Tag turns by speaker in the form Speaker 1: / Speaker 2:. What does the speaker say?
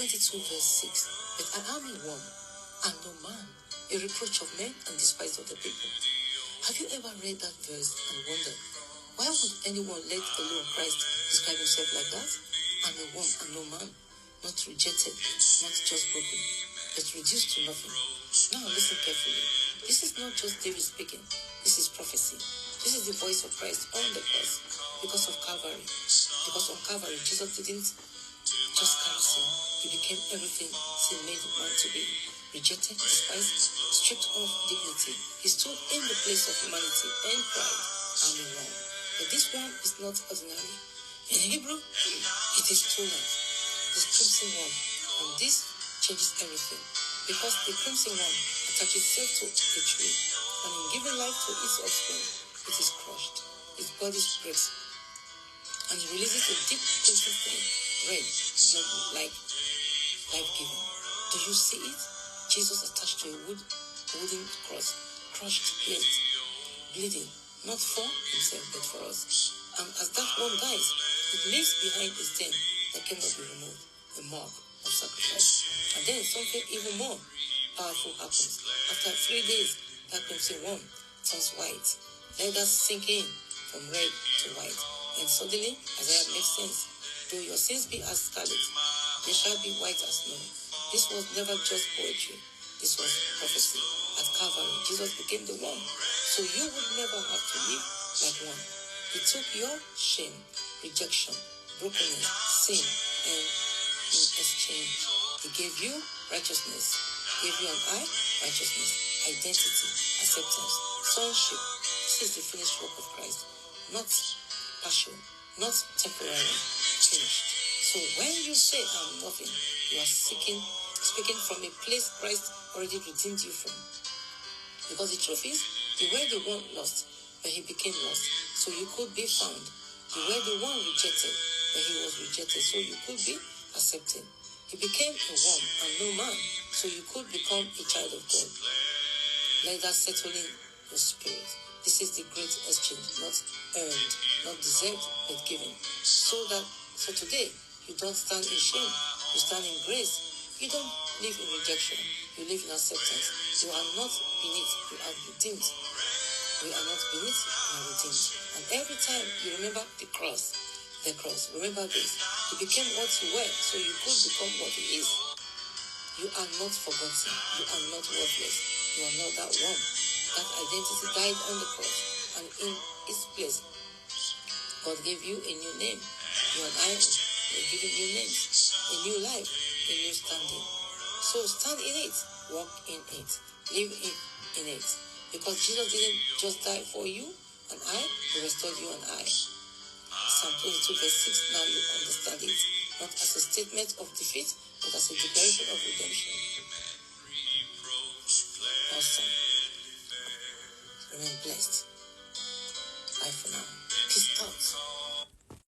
Speaker 1: 22 verse 6. But I am a worm and no man, a reproach of men and despised of the people. Have you ever read that verse and wondered, why would anyone let alone Christ describe himself like that? I'm a worm and no man, not rejected, not just broken, but reduced to nothing. Now listen carefully. This is not just David speaking. This is prophecy. This is the voice of Christ on the cross. Because of Calvary. Because on Calvary, Jesus didn't just carry sin. He became everything sin made man to be. Rejected, despised, stripped of dignity. He stood in the place of humanity and cried, I'm a worm. But this worm is not ordinary. In Hebrew, it is tola'at, the crimson worm. And this changes everything. Because the crimson worm attaches itself to a tree. And in giving life to its offspring, it is crushed. Its body breaks. And it releases a deep crimson stain, red, like life-giving. Do you see it? Jesus attached to a wooden cross, crushed, pierced, bleeding, not for himself but for us. And as that one dies, it leaves behind a stain that cannot be removed, a mark of sacrifice. And then something even more powerful happens. After 3 days, that crimson worm turns white. Let that sink in from red to white. And suddenly, Isaiah makes sense. Though your sins be as scarlet, they shall be white as snow. This was never just poetry. This was prophecy. At Calvary, Jesus became the one. So you would never have to live like one. He took your shame, rejection, brokenness, sin, and in exchange, he gave you righteousness. Gave you and I righteousness, identity, acceptance, sonship. This is the finished work of Christ. Not partial, not temporary, finished. So when you say I'm nothing, you are speaking from a place Christ already redeemed you from. Because the truth is, you were the one lost, but he became lost, so you could be found. You were the one rejected, but he was rejected, so you could be accepted. He became a worm and no man, so you could become a child of God. Let that settle in your spirit. This is the great exchange, not earned, not deserved, but given. So today, you don't stand in shame, you stand in grace. You don't live in rejection, you live in acceptance. You are not beneath, you are redeemed. We are not beneath, we are redeemed. And every time you remember the cross, remember this. He became what you were, so you could become what he is. You are not forgotten, you are not worthless, you are not that one. That identity died on the cross, and in its place, God gave you a new name. You and I were given new names, a new life, a new standing. So stand in it, walk in it, live in it. Because Jesus didn't just die for you and I, he restored you and I. Psalm 22 verse 6, now you understand it. Not as a statement of defeat, but as a declaration of redemption. Awesome. Remain blessed. Bye for now. Peace out.